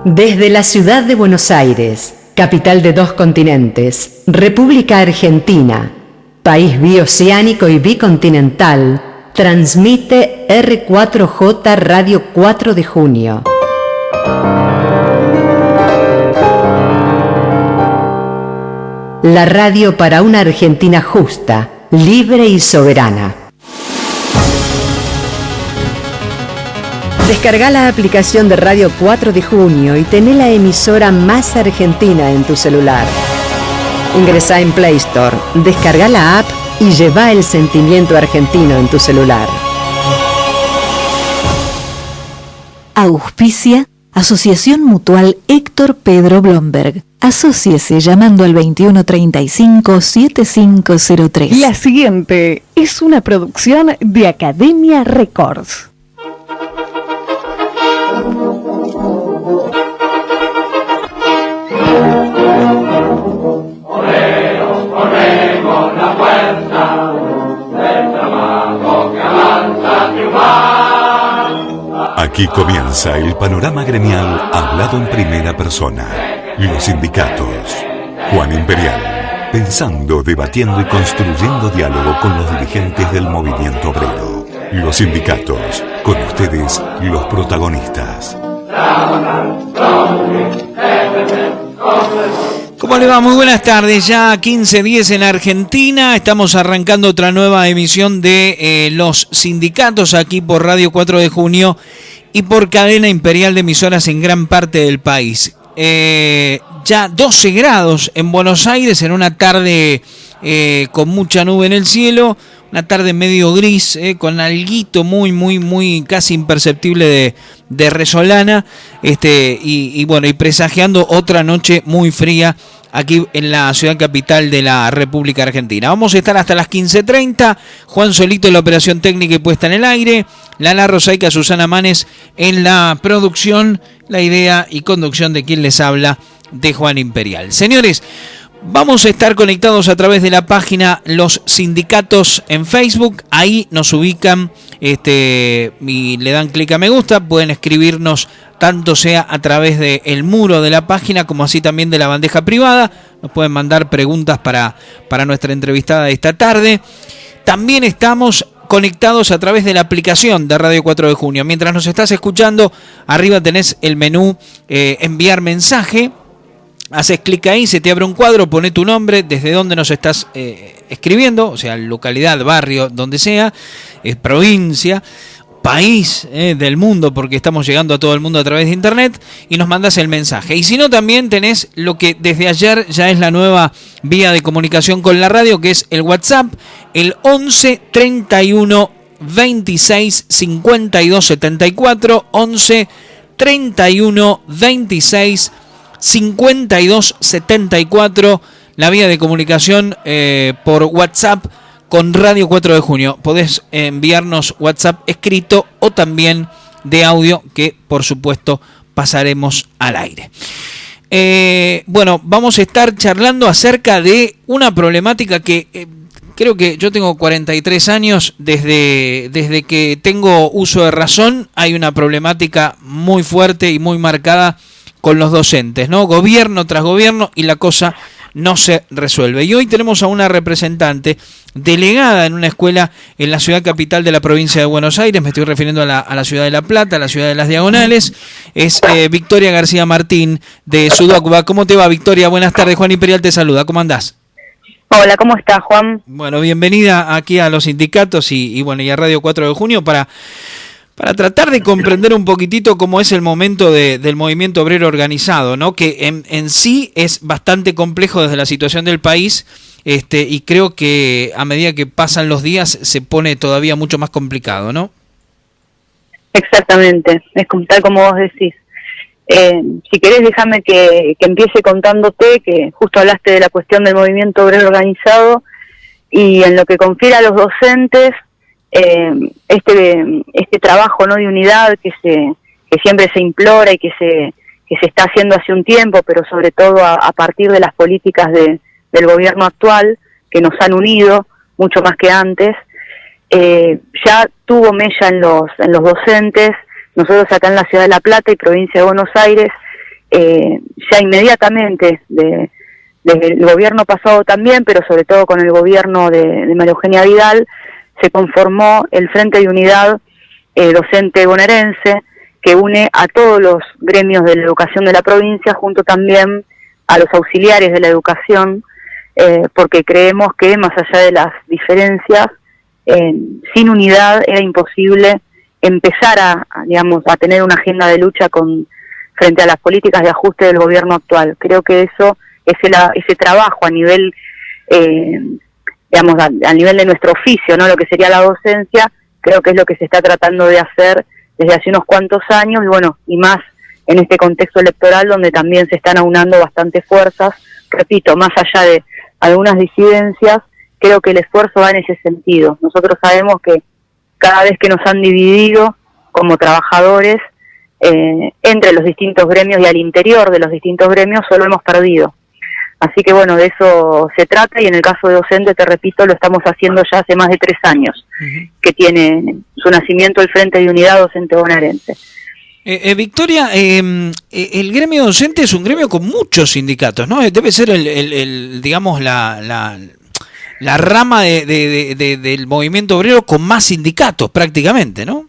Desde la ciudad de Buenos Aires, capital de 2 continentes, República Argentina, país bioceánico y bicontinental, transmite R4J Radio 4 de Junio. La radio para una Argentina justa, libre y soberana. Descarga la aplicación de Radio 4 de Junio y tené la emisora más argentina en tu celular. Ingresá en Play Store, descarga la app y lleva el sentimiento argentino en tu celular. Auspicia Asociación Mutual Héctor Pedro Blomberg. Asóciese llamando al 2135-7503. La siguiente es una producción de Academia Records. Corremos la fuerza del trabajo que avanza triunfar. Aquí comienza el panorama gremial hablado en primera persona. Los sindicatos. Juan Imperial. Pensando, debatiendo y construyendo diálogo con los dirigentes del movimiento obrero. Los sindicatos. Con ustedes, los protagonistas. ¿Cómo le va? Muy buenas tardes, ya 15:10 en Argentina, estamos arrancando otra nueva emisión de Los Sindicatos aquí por Radio 4 de Junio y por Cadena Imperial de emisoras en gran parte del país. Ya 12 grados en Buenos Aires en una tarde con mucha nube en el cielo, una tarde medio gris, con alguito muy casi imperceptible de resolana, y bueno, y presagiando otra noche muy fría aquí en la ciudad capital de la República Argentina. Vamos a estar hasta las 15:30, Juan Solito en la operación técnica y puesta en el aire, Lala Rosaica, Susana Manes en la producción, la idea y conducción de quien les habla, de Juan Imperial. Señores, vamos a estar conectados a través de la página Los Sindicatos en Facebook. Ahí nos ubican y le dan clic a me gusta. Pueden escribirnos tanto sea a través del muro de la página como así también de la bandeja privada. Nos pueden mandar preguntas para nuestra entrevistada de esta tarde. También estamos conectados a través de la aplicación de Radio 4 de Junio. Mientras nos estás escuchando, arriba tenés el menú enviar mensaje. Haces clic ahí, se te abre un cuadro, pone tu nombre, desde donde nos estás escribiendo, o sea, localidad, barrio, donde sea, provincia, país del mundo, porque estamos llegando a todo el mundo a través de internet, y nos mandas el mensaje. Y si no, también tenés lo que desde ayer ya es la nueva vía de comunicación con la radio, que es el WhatsApp, el 11 31 26 52 74, 11 31 26 5274, la vía de comunicación por WhatsApp con Radio 4 de Junio. Podés enviarnos WhatsApp escrito o también de audio, que por supuesto pasaremos al aire. Bueno, vamos a estar charlando acerca de una problemática que creo que yo tengo 43 años, desde que tengo uso de razón, hay una problemática muy fuerte y muy marcada con los docentes, ¿no? Gobierno tras gobierno y la cosa no se resuelve. Y hoy tenemos a una representante delegada en una escuela en la ciudad capital de la provincia de Buenos Aires, me estoy refiriendo a la ciudad de La Plata, a la ciudad de Las Diagonales, es Victoria García Martín de Sudacuba. ¿Cómo te va, Victoria? Buenas tardes, Juan Imperial te saluda, ¿cómo andás? Hola, ¿cómo estás, Juan? Bueno, bienvenida aquí a los sindicatos y a Radio 4 de Junio para tratar de comprender un poquitito cómo es el momento del movimiento obrero organizado, ¿no? Que en sí es bastante complejo desde la situación del país, y creo que a medida que pasan los días se pone todavía mucho más complicado, ¿no? Exactamente, es tal como vos decís. Si querés, déjame que empiece contándote que justo hablaste de la cuestión del movimiento obrero organizado, y en lo que confiere a los docentes, este trabajo, ¿no?, de unidad que siempre se implora y que se está haciendo hace un tiempo, pero sobre todo a partir de las políticas del gobierno actual, que nos han unido mucho más que antes, ya tuvo mella en los docentes. Nosotros acá en la ciudad de La Plata y provincia de Buenos Aires ya inmediatamente, desde el gobierno pasado también, pero sobre todo con el gobierno de María Eugenia Vidal, se conformó el Frente de Unidad Docente Bonaerense, que une a todos los gremios de la educación de la provincia, junto también a los auxiliares de la educación, porque creemos que más allá de las diferencias, sin unidad era imposible empezar a tener una agenda de lucha frente a las políticas de ajuste del gobierno actual. Creo que eso, ese trabajo a nivel, a nivel de nuestro oficio, ¿no? Lo que sería la docencia, creo que es lo que se está tratando de hacer desde hace unos cuantos años, y más en este contexto electoral donde también se están aunando bastantes fuerzas. Repito, más allá de algunas disidencias, creo que el esfuerzo va en ese sentido. Nosotros sabemos que cada vez que nos han dividido como trabajadores entre los distintos gremios y al interior de los distintos gremios, solo hemos perdido. Así que bueno, de eso se trata, y en el caso de docente, te repito, lo estamos haciendo ya hace más de 3 años, que tiene su nacimiento el Frente de Unidad Docente Bonaerense. Victoria, el gremio docente es un gremio con muchos sindicatos, ¿no? Debe ser digamos, la rama del movimiento obrero con más sindicatos prácticamente, ¿no?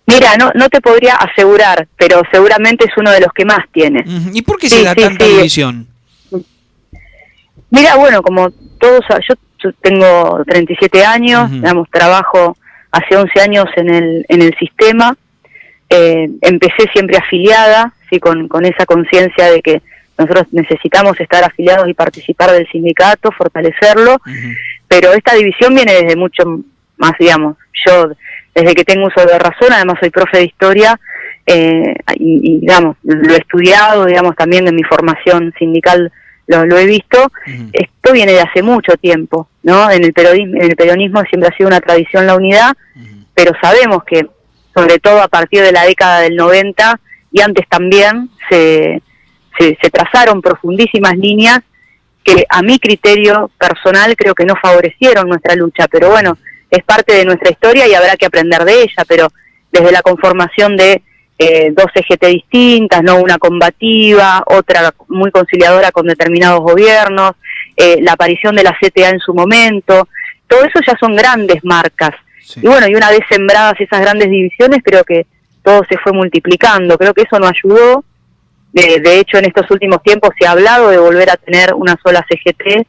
Mira, no te podría asegurar, pero seguramente es uno de los que más tiene. ¿Y por qué se da tanta división? Mira, bueno, como todos, yo tengo 37 años, trabajo hace 11 años en el sistema, empecé siempre afiliada, sí, con esa conciencia de que nosotros necesitamos estar afiliados y participar del sindicato, fortalecerlo, pero esta división viene desde mucho más, digamos, yo desde que tengo uso de razón, además soy profe de historia, y digamos, lo he estudiado, digamos, también en mi formación sindical lo he visto. Esto viene de hace mucho tiempo, ¿no? En el peronismo siempre ha sido una tradición la unidad, pero sabemos que, sobre todo a partir de la década del 90, y antes también, se trazaron profundísimas líneas que a mi criterio personal creo que no favorecieron nuestra lucha, pero bueno, es parte de nuestra historia y habrá que aprender de ella, pero desde la conformación de 2 CGT distintas, no, una combativa, otra muy conciliadora con determinados gobiernos, la aparición de la CTA en su momento, todo eso ya son grandes marcas. Sí. Y bueno, y una vez sembradas esas grandes divisiones, creo que todo se fue multiplicando, creo que eso no ayudó. De hecho, en estos últimos tiempos se ha hablado de volver a tener una sola CGT,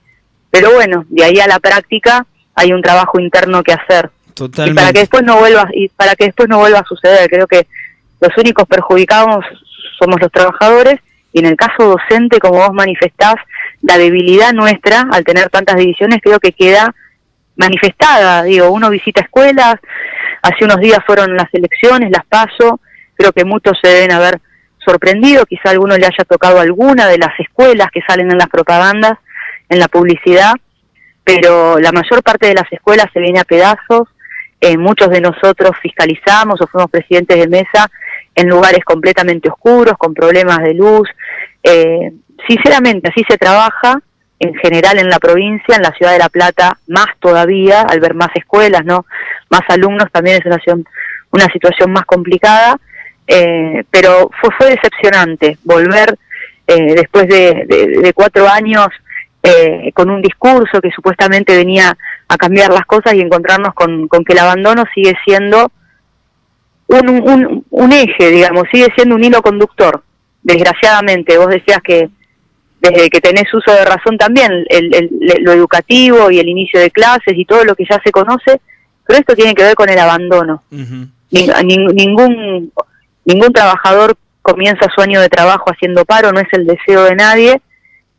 pero bueno, de ahí a la práctica hay un trabajo interno que hacer. Totalmente. Y para que después no vuelva a suceder, creo que los únicos perjudicados somos los trabajadores, y en el caso docente, como vos manifestás, la debilidad nuestra al tener tantas divisiones creo que queda manifestada. Digo, uno visita escuelas, hace unos días fueron las elecciones, las PASO, creo que muchos se deben haber sorprendido, quizá a alguno le haya tocado alguna de las escuelas que salen en las propagandas, en la publicidad, pero la mayor parte de las escuelas se viene a pedazos. Muchos de nosotros fiscalizamos o fuimos presidentes de mesa en lugares completamente oscuros, con problemas de luz. Sinceramente, así se trabaja en general en la provincia, en la ciudad de La Plata más todavía, al ver más escuelas, no, más alumnos, también es una situación más complicada, pero fue decepcionante volver después de 4 años con un discurso que supuestamente venía a cambiar las cosas, y encontrarnos con que el abandono sigue siendo un eje, digamos, sigue siendo un hilo conductor. Desgraciadamente, vos decías que desde que tenés uso de razón también, lo educativo y el inicio de clases y todo lo que ya se conoce, pero esto tiene que ver con el abandono. Ningún trabajador comienza su año de trabajo haciendo paro, no es el deseo de nadie,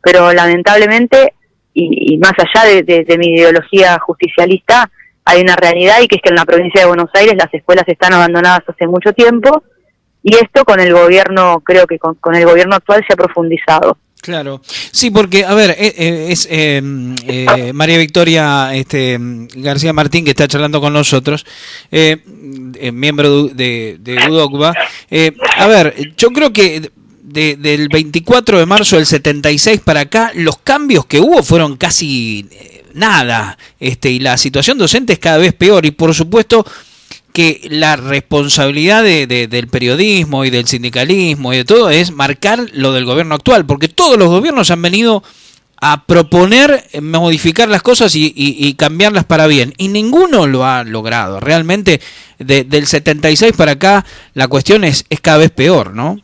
pero lamentablemente, y más allá de mi ideología justicialista, hay una realidad, y que es que en la provincia de Buenos Aires las escuelas están abandonadas hace mucho tiempo, y esto con el gobierno, creo que con el gobierno actual se ha profundizado. Claro, sí, porque, a ver, es María Victoria García Martín, que está charlando con nosotros, miembro de UDOCBA. A ver, yo creo que del 24 de marzo del 76 para acá, los cambios que hubo fueron casi nada, y la situación docente es cada vez peor, y por supuesto que la responsabilidad del periodismo y del sindicalismo y de todo es marcar lo del gobierno actual, porque todos los gobiernos han venido a proponer modificar las cosas y cambiarlas para bien, y ninguno lo ha logrado. Realmente del 76 para acá la cuestión es cada vez peor, ¿no?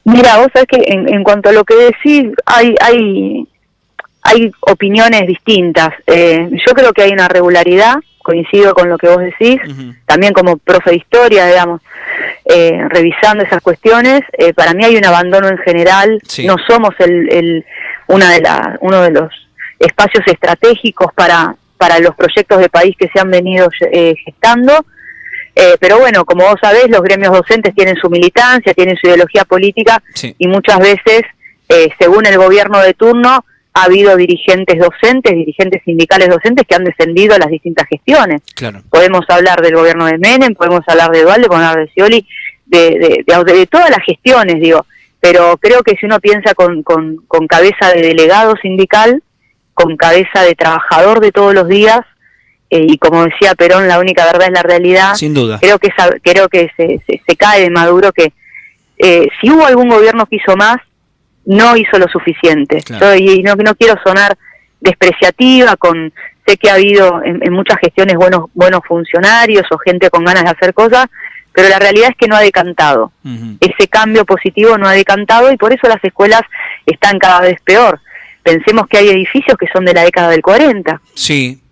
Mira, vos sabés que en cuanto a lo que decís, hay opiniones distintas. Yo creo que hay una regularidad, coincido con lo que vos decís, también como profe de historia, digamos, revisando esas cuestiones. Para mí hay un abandono en general, no somos uno de los espacios estratégicos para los proyectos de país que se han venido gestando. Pero bueno, como vos sabés, los gremios docentes tienen su militancia, tienen su ideología política, y muchas veces, según el gobierno de turno, ha habido dirigentes docentes, dirigentes sindicales docentes que han defendido las distintas gestiones. Claro. Podemos hablar del gobierno de Menem, podemos hablar de Dualde, podemos hablar de Scioli, de todas las gestiones, digo. Pero creo que si uno piensa con cabeza de delegado sindical, con cabeza de trabajador de todos los días, y como decía Perón, la única verdad es la realidad. Sin duda. Creo que se cae de Maduro que si hubo algún gobierno que hizo más, no hizo lo suficiente. Claro. Y no quiero sonar despreciativa, sé que ha habido en muchas gestiones buenos funcionarios o gente con ganas de hacer cosas, pero la realidad es que no ha decantado. Ese cambio positivo no ha decantado, y por eso las escuelas están cada vez peor. Pensemos que hay edificios que son de la década del 40,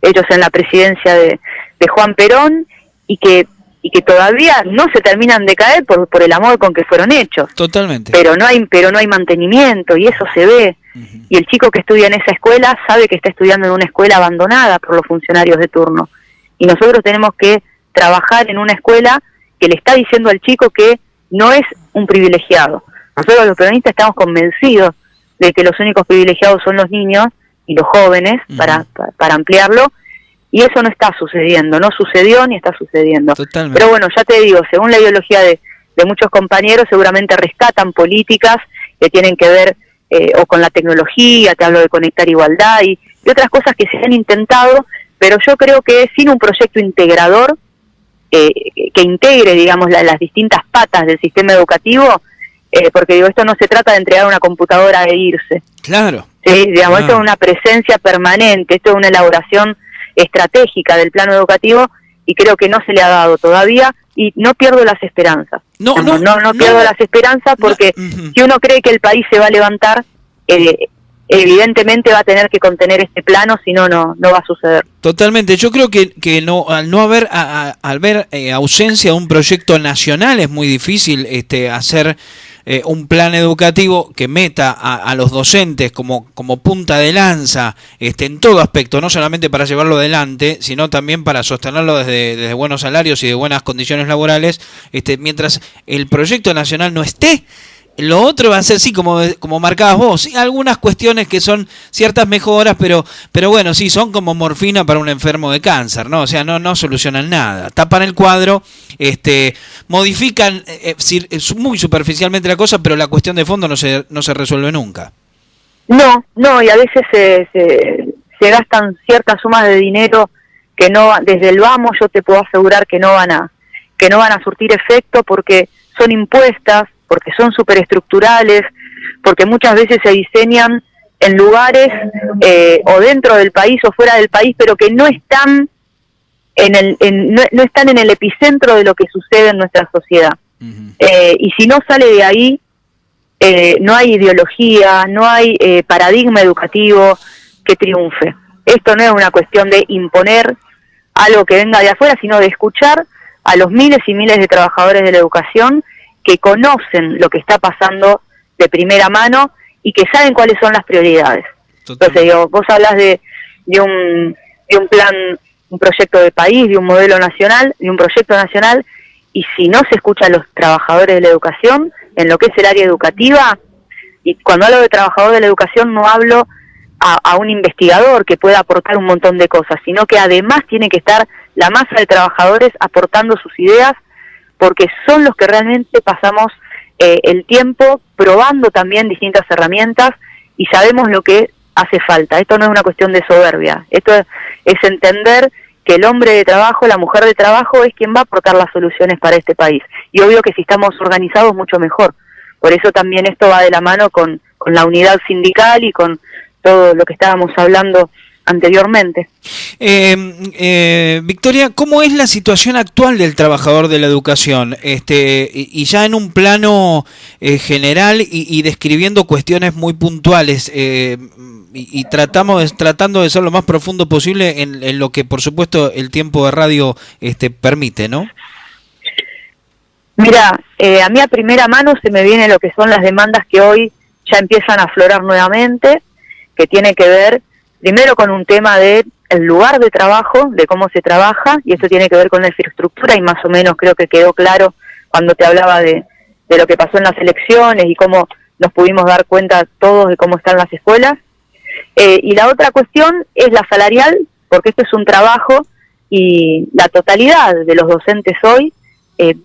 hechos en la presidencia de Juan Perón, y que todavía no se terminan de caer por el amor con que fueron hechos. Totalmente. Pero no hay mantenimiento, y eso se ve. Y el chico que estudia en esa escuela sabe que está estudiando en una escuela abandonada por los funcionarios de turno. Y nosotros tenemos que trabajar en una escuela que le está diciendo al chico que no es un privilegiado. Nosotros los peronistas estamos convencidos de que los únicos privilegiados son los niños y los jóvenes, para ampliarlo, y eso no está sucediendo, no sucedió ni está sucediendo. Totalmente. Pero bueno, ya te digo, según la ideología de muchos compañeros, seguramente rescatan políticas que tienen que ver o con la tecnología, te hablo de Conectar Igualdad y otras cosas que se han intentado, pero yo creo que sin un proyecto integrador, que integre, digamos, las distintas patas del sistema educativo, porque digo, esto no se trata de entregar una computadora e irse. Claro. Sí, digamos, esto es una presencia permanente, esto es una elaboración estratégica del plano educativo, y creo que no se le ha dado todavía, y no pierdo las esperanzas. No pierdo las esperanzas, porque si uno cree que el país se va a levantar, evidentemente va a tener que contener este plano, si no va a suceder. Totalmente. Yo creo que al ver ausencia de un proyecto nacional, es muy difícil hacer un plan educativo que meta a los docentes como punta de lanza en todo aspecto, no solamente para llevarlo adelante, sino también para sostenerlo desde buenos salarios y de buenas condiciones laborales. Mientras el proyecto nacional no esté, lo otro va a ser, sí, como marcabas vos, sí, algunas cuestiones que son ciertas mejoras, pero bueno, sí, son como morfina para un enfermo de cáncer, ¿no? O sea, no solucionan nada. Tapan el cuadro, modifican muy superficialmente la cosa, pero la cuestión de fondo no se resuelve nunca. No, y a veces se gastan ciertas sumas de dinero que no, desde el vamos, yo te puedo asegurar que no van a surtir efecto, porque son impuestas, porque son superestructurales, porque muchas veces se diseñan en lugares o dentro del país o fuera del país, pero que no están no están en el epicentro de lo que sucede en nuestra sociedad. Y si no sale de ahí, no hay ideología, no hay paradigma educativo que triunfe. Esto no es una cuestión de imponer algo que venga de afuera, sino de escuchar a los miles y miles de trabajadores de la educación que conocen lo que está pasando de primera mano y que saben cuáles son las prioridades. Entonces, digo, vos hablas de un plan, un proyecto de país, de un modelo nacional, de un proyecto nacional, y si no se escucha a los trabajadores de la educación, en lo que es el área educativa, y cuando hablo de trabajador de la educación no hablo a un investigador que pueda aportar un montón de cosas, sino que además tiene que estar la masa de trabajadores aportando sus ideas, porque son los que realmente pasamos el tiempo probando también distintas herramientas y sabemos lo que hace falta. Esto no es una cuestión de soberbia, esto es entender que el hombre de trabajo, la mujer de trabajo es quien va a aportar las soluciones para este país. Y obvio que si estamos organizados mucho mejor. Por eso también esto va de la mano con la unidad sindical y con todo lo que estábamos hablando anteriormente. Victoria, ¿cómo es la situación actual del trabajador de la educación? Y ya en un plano general y describiendo cuestiones muy puntuales, y tratando de ser lo más profundo posible en lo que, por supuesto, el tiempo de radio permite, ¿no? Mira, a mí a primera mano se me viene lo que son las demandas que hoy ya empiezan a aflorar nuevamente, que tiene que ver primero con un tema de el lugar de trabajo, de cómo se trabaja, y eso tiene que ver con la infraestructura, y más o menos creo que quedó claro cuando te hablaba de lo que pasó en las elecciones y cómo nos pudimos dar cuenta todos de cómo están las escuelas. Y la otra cuestión es la salarial, porque esto es un trabajo y la totalidad de los docentes hoy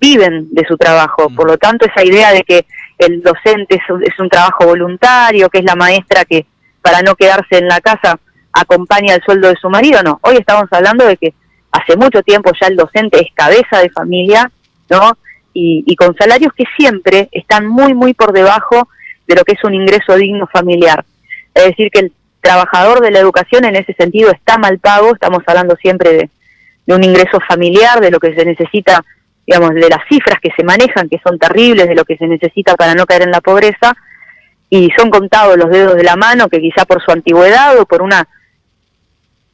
viven de su trabajo. Por lo tanto, esa idea de que el docente es un trabajo voluntario, que es la maestra que para no quedarse en la casa acompaña el sueldo de su marido, no. Hoy estamos hablando de que hace mucho tiempo ya el docente es cabeza de familia, ¿no? Y con salarios que siempre están muy, muy por debajo de lo que es un ingreso digno familiar. Es decir, que el trabajador de la educación en ese sentido está mal pago. Estamos hablando siempre de un ingreso familiar, de lo que se necesita, digamos, de las cifras que se manejan, que son terribles, de lo que se necesita para no caer en la pobreza, y son contados los dedos de la mano que quizá por su antigüedad o por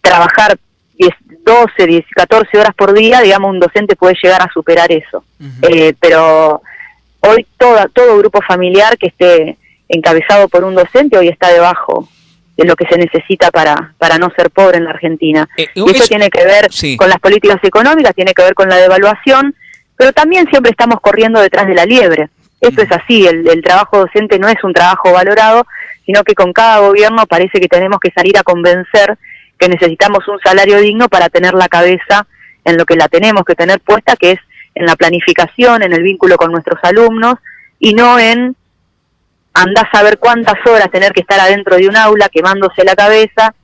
trabajar 12, 14 horas por día, digamos, un docente puede llegar a superar eso. Pero hoy todo grupo familiar que esté encabezado por un docente hoy está debajo de lo que se necesita para no ser pobre en la Argentina. Y eso tiene que ver con las políticas económicas, tiene que ver con la devaluación, pero también siempre estamos corriendo detrás de la liebre. Esto es así, el trabajo docente no es un trabajo valorado, sino que con cada gobierno parece que tenemos que salir a convencer que necesitamos un salario digno para tener la cabeza en lo que la tenemos que tener puesta, que es en la planificación, en el vínculo con nuestros alumnos, y no en andar a saber cuántas horas tener que estar adentro de un aula quemándose la cabeza,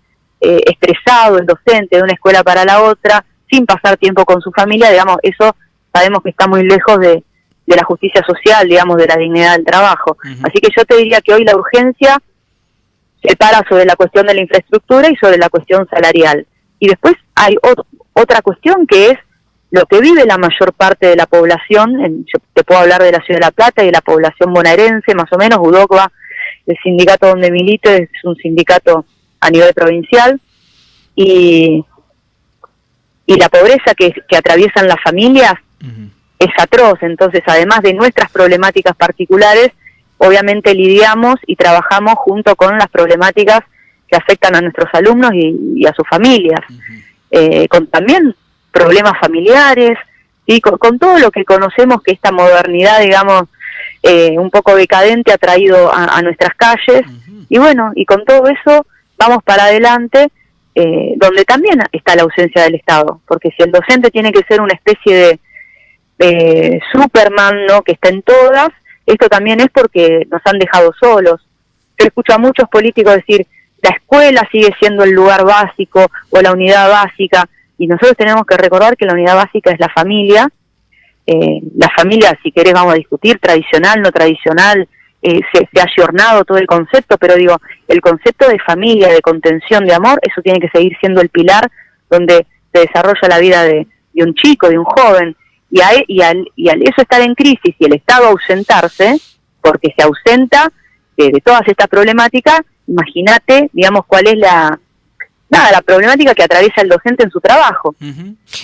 estresado el docente de una escuela para la otra, sin pasar tiempo con su familia. Digamos, eso sabemos que está muy lejos de la justicia social, digamos, de la dignidad del trabajo. Así que yo te diría que hoy la urgencia se para sobre la cuestión de la infraestructura y sobre la cuestión salarial. Y después hay otra cuestión que es lo que vive la mayor parte de la población. Yo te puedo hablar de la Ciudad de La Plata y de la población bonaerense, más o menos. UDOCBA, el sindicato donde milito, es un sindicato a nivel provincial, y la pobreza que atraviesan las familias es atroz. Entonces, además de nuestras problemáticas particulares, obviamente lidiamos y trabajamos junto con las problemáticas que afectan a nuestros alumnos y a sus familias, con también problemas familiares, y con todo lo que conocemos que esta modernidad, digamos, un poco decadente ha traído a nuestras calles, y bueno, y con todo eso vamos para adelante, donde también está la ausencia del Estado, porque si el docente tiene que ser una especie de Superman, ¿no?, que está en todas, esto también es porque nos han dejado solos. Yo escucho a muchos políticos decir, la escuela sigue siendo el lugar básico o la unidad básica, y nosotros tenemos que recordar que la unidad básica es la familia. La familia, si querés, vamos a discutir, tradicional, no tradicional, se ha ayornado todo el concepto, pero digo, el concepto de familia, de contención, de amor, eso tiene que seguir siendo el pilar donde se desarrolla la vida de un chico, de un joven. Y al eso estar en crisis y el Estado ausentarse, porque se ausenta de todas estas problemáticas, imagínate, digamos, cuál es la problemática que atraviesa el docente en su trabajo.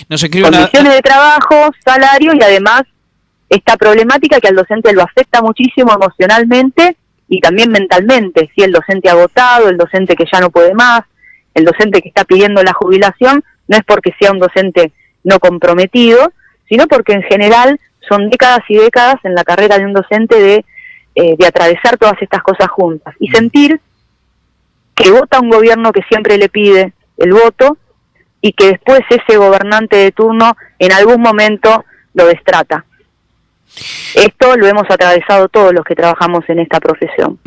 Nos escribe condiciones de trabajo, salario, y además esta problemática que al docente lo afecta muchísimo emocionalmente y también mentalmente. Si el docente agotado, el docente que ya no puede más, el docente que está pidiendo la jubilación, no es porque sea un docente no comprometido, sino porque en general son décadas y décadas en la carrera de un docente de atravesar todas estas cosas juntas y sentir que vota un gobierno que siempre le pide el voto y que después ese gobernante de turno en algún momento lo destrata. Esto lo hemos atravesado todos los que trabajamos en esta profesión.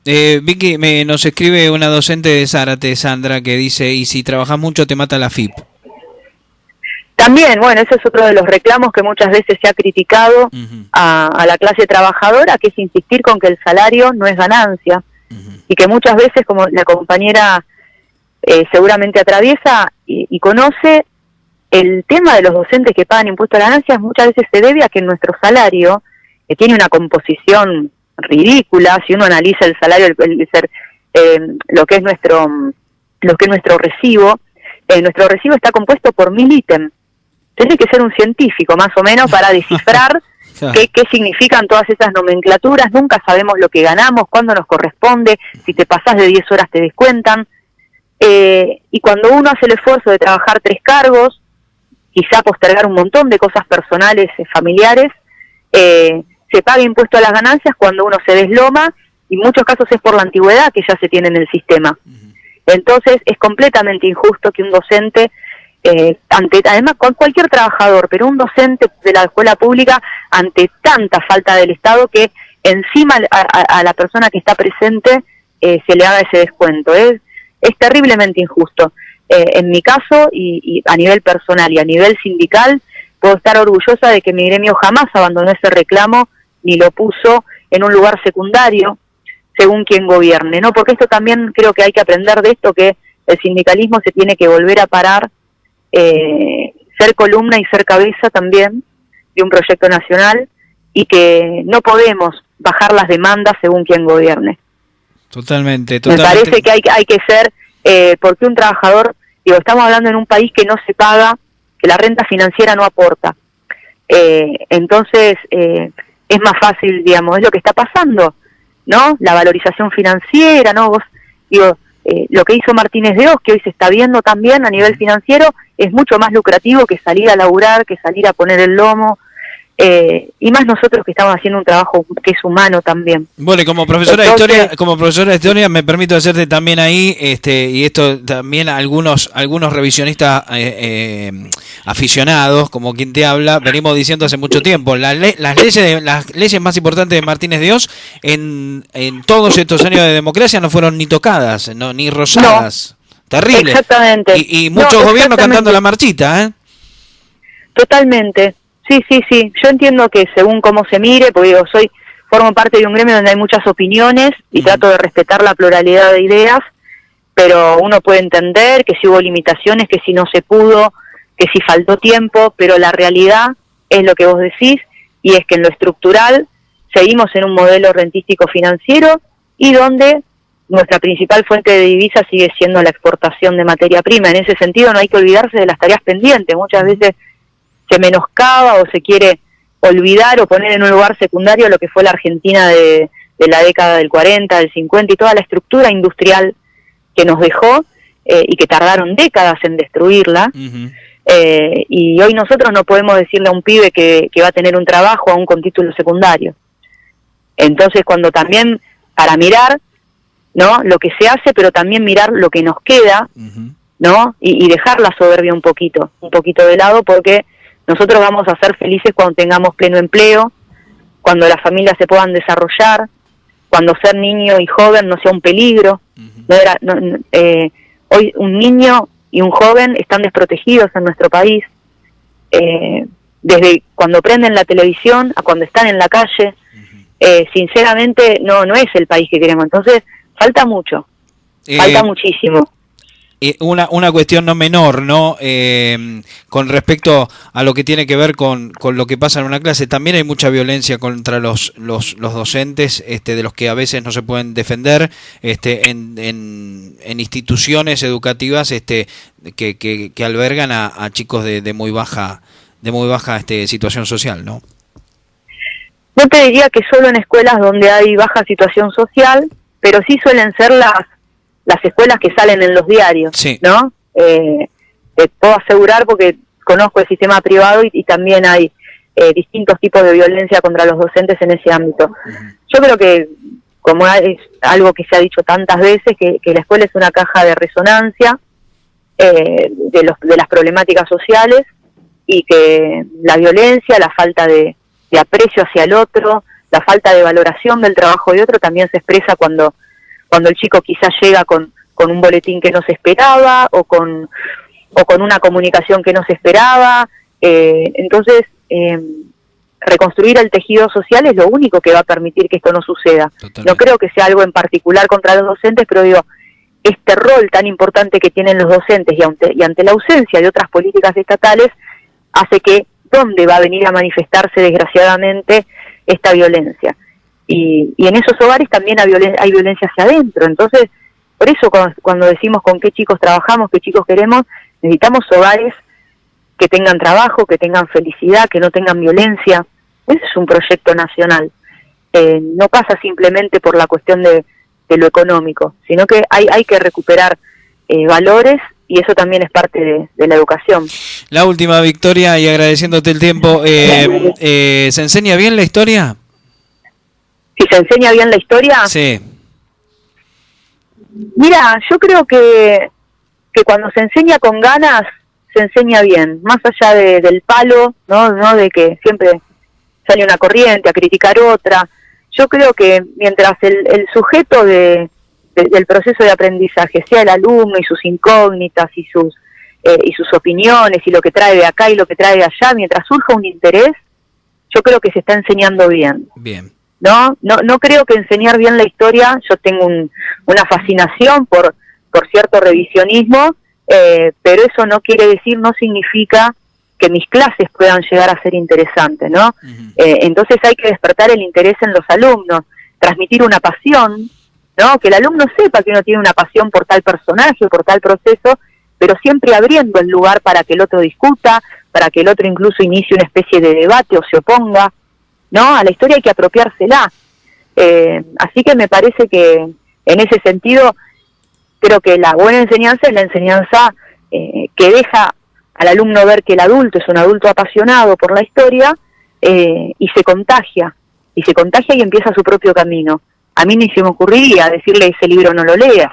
Vicky, nos escribe una docente de Zárate, Sandra, que dice, y si trabajas mucho te mata la FIP. También, bueno, ese es otro de los reclamos que muchas veces se ha criticado a la clase trabajadora, que es insistir con que el salario no es ganancia, y que muchas veces, como la compañera seguramente atraviesa y conoce, el tema de los docentes que pagan impuestos a ganancias muchas veces se debe a que nuestro salario tiene una composición ridícula. Si uno analiza el salario, lo que es nuestro recibo está compuesto por 1000 ítems. Tiene que ser un científico más o menos para descifrar qué significan todas esas nomenclaturas. Nunca sabemos lo que ganamos, cuándo nos corresponde, si te pasás de 10 horas te descuentan. Y cuando uno hace el esfuerzo de trabajar 3 cargos, quizá postergar un montón de cosas personales, familiares, se paga impuesto a las ganancias cuando uno se desloma, y en muchos casos es por la antigüedad que ya se tiene en el sistema. Entonces es completamente injusto que un docente, además con cualquier trabajador, pero un docente de la escuela pública, ante tanta falta del Estado, que encima a la persona que está presente se le haga ese descuento. Es terriblemente injusto. En mi caso, y a nivel personal y a nivel sindical, puedo estar orgullosa de que mi gremio jamás abandonó ese reclamo ni lo puso en un lugar secundario, según quien gobierne, ¿no? Porque esto también creo que hay que aprender de esto, que el sindicalismo se tiene que volver a parar, ser columna y ser cabeza también de un proyecto nacional, y que no podemos bajar las demandas según quien gobierne. Totalmente. Me parece que hay que ser, porque un trabajador, estamos hablando en un país que no se paga, que la renta financiera no aporta. Entonces, es más fácil, digamos, es lo que está pasando, ¿no? La valorización financiera, ¿no? Lo que hizo Martínez de Oz, que hoy se está viendo también a nivel financiero, es mucho más lucrativo que salir a laburar, que salir a poner el lomo, y más nosotros que estamos haciendo un trabajo que es humano también. Bueno, y como profesora de historia, me permito hacerte también ahí, y esto también algunos revisionistas aficionados, como quien te habla, venimos diciendo hace mucho tiempo, las leyes más importantes de Martínez de Oz en todos estos años de democracia no fueron ni tocadas, ni rozadas. No. Terrible. Exactamente. Y muchos gobiernos cantando la marchita, ¿eh? Totalmente. Sí. Yo entiendo que según cómo se mire, porque formo parte de un gremio donde hay muchas opiniones y trato de respetar la pluralidad de ideas, pero uno puede entender que si hubo limitaciones, que si no se pudo, que si faltó tiempo, pero la realidad es lo que vos decís, y es que en lo estructural seguimos en un modelo rentístico financiero, y donde nuestra principal fuente de divisa sigue siendo la exportación de materia prima. En ese sentido no hay que olvidarse de las tareas pendientes. Muchas veces se menoscaba o se quiere olvidar o poner en un lugar secundario lo que fue la Argentina de la década del 40, del 50 y toda la estructura industrial que nos dejó, y que tardaron décadas en destruirla. Y hoy nosotros no podemos decirle a un pibe que va a tener un trabajo aún con título secundario. Entonces, cuando también, para mirar, ¿no?, lo que se hace, pero también mirar lo que nos queda, ¿no?, y dejar la soberbia un poquito de lado, porque nosotros vamos a ser felices cuando tengamos pleno empleo, cuando las familias se puedan desarrollar, cuando ser niño y joven no sea un peligro. Hoy un niño y un joven están desprotegidos en nuestro país, desde cuando prenden la televisión a cuando están en la calle. Sinceramente no es el país que queremos. Entonces falta mucho, falta muchísimo. Una cuestión no menor, ¿no? Con respecto a lo que tiene que ver con lo que pasa en una clase, también hay mucha violencia contra los docentes, de los que a veces no se pueden defender, en instituciones educativas, que albergan a chicos de muy baja situación social, ¿no? No te diría que solo en escuelas donde hay baja situación social, pero sí suelen ser las escuelas que salen en los diarios, sí, ¿no? Te puedo asegurar, porque conozco el sistema privado y también hay distintos tipos de violencia contra los docentes en ese ámbito. Yo creo que, como es algo que se ha dicho tantas veces, que la escuela es una caja de resonancia de las problemáticas sociales, y que la violencia, la falta de aprecio hacia el otro, la falta de valoración del trabajo de otro también se expresa cuando el chico quizás llega con un boletín que no se esperaba, o con o con una comunicación que no se esperaba. Entonces, reconstruir el tejido social es lo único que va a permitir que esto no suceda. Totalmente. No creo que sea algo en particular contra los docentes, pero digo, este rol tan importante que tienen los docentes y ante la ausencia de otras políticas estatales, hace que dónde va a venir a manifestarse desgraciadamente esta violencia. Y en esos hogares también hay violencia hacia adentro. Entonces, por eso cuando decimos con qué chicos trabajamos, qué chicos queremos, necesitamos hogares que tengan trabajo, que tengan felicidad, que no tengan violencia. Ese es un proyecto nacional. No pasa simplemente por la cuestión de lo económico, sino que hay que recuperar valores, y eso también es parte de la educación. La última, Victoria, y agradeciéndote el tiempo, ¿se enseña bien la historia? ¿Si se enseña bien la historia? Sí. Mira, yo creo que cuando se enseña con ganas, se enseña bien, más allá del palo, no de que siempre sale una corriente a criticar otra. Yo creo que mientras el sujeto del proceso de aprendizaje sea el alumno y sus incógnitas y sus opiniones y lo que trae de acá y lo que trae de allá, mientras surja un interés, yo creo que se está enseñando bien. Bien. No creo que enseñar bien la historia, yo tengo una fascinación por cierto revisionismo, pero eso no significa que mis clases puedan llegar a ser interesantes, ¿no? Uh-huh. Entonces hay que despertar el interés en los alumnos, transmitir una pasión, ¿no? Que el alumno sepa que uno tiene una pasión por tal personaje, por tal proceso, pero siempre abriendo el lugar para que el otro discuta, para que el otro incluso inicie una especie de debate o se oponga, ¿no? A la historia hay que apropiársela. Así que me parece que en ese sentido creo que la buena enseñanza es la enseñanza que deja al alumno ver que el adulto es un adulto apasionado por la historia, y se contagia y empieza su propio camino. A mí ni se me ocurriría decirle ese libro no lo leas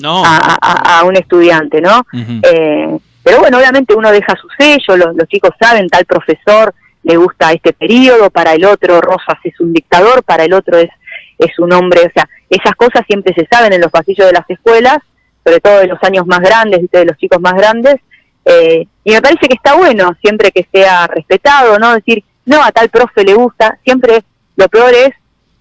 a un estudiante, ¿no? Uh-huh. Pero bueno, obviamente uno deja su sello, los chicos saben, tal profesor le gusta este periodo, para el otro Rosas es un dictador, para el otro es un hombre, o sea, esas cosas siempre se saben en los pasillos de las escuelas, sobre todo de los años más grandes, de los chicos más grandes, y me parece que está bueno siempre que sea respetado, ¿no? Decir, no, a tal profe le gusta, siempre lo peor es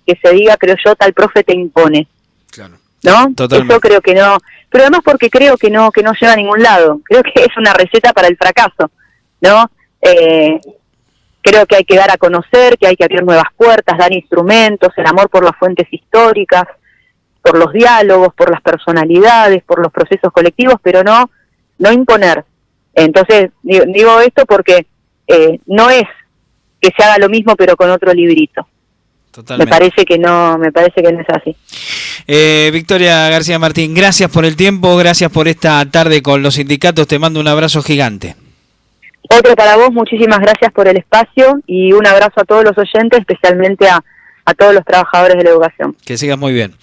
que se diga, creo yo, tal profe te impone. Claro. ¿No? Totalmente. Eso creo que no, pero además porque creo que no lleva a ningún lado, creo que es una receta para el fracaso, ¿no? Creo que hay que dar a conocer, que hay que abrir nuevas puertas, dar instrumentos, el amor por las fuentes históricas, por los diálogos, por las personalidades, por los procesos colectivos, pero no imponer. Entonces, digo esto porque no es que se haga lo mismo pero con otro librito. Totalmente. Me parece que no es así. Victoria García Martín, gracias por el tiempo, gracias por esta tarde con los sindicatos, te mando un abrazo gigante. Otro para vos, muchísimas gracias por el espacio y un abrazo a todos los oyentes, especialmente a todos los trabajadores de la educación. Que sigas muy bien.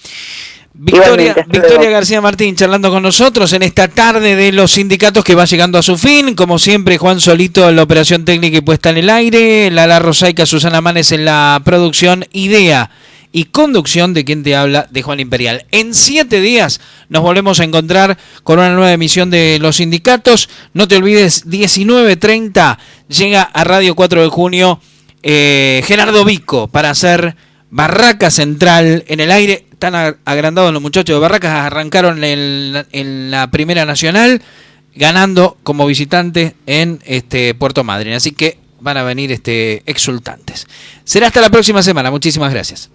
Victoria García Martín charlando con nosotros en esta tarde de los sindicatos que va llegando a su fin. Como siempre, Juan Solito en la operación técnica y puesta en el aire, Lala Rosaica, Susana Manes en la producción, idea y conducción de quien te habla, de Juan Imperial. En 7 días nos volvemos a encontrar con una nueva emisión de los sindicatos. No te olvides, 19:30 llega a Radio 4 de Junio Gerardo Vico para hacer Barraca Central en el aire. Están agrandados los muchachos de Barracas, arrancaron en la Primera Nacional, ganando como visitantes en Puerto Madryn. Así que van a venir exultantes. Será hasta la próxima semana. Muchísimas gracias.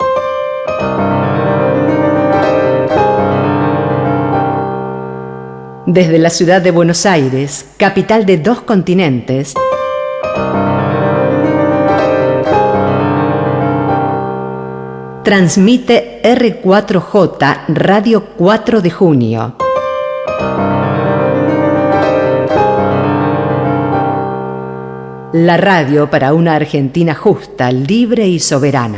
Desde la ciudad de Buenos Aires, capital de 2 continentes, transmite R4J Radio 4 de Junio. La radio para una Argentina justa, libre y soberana.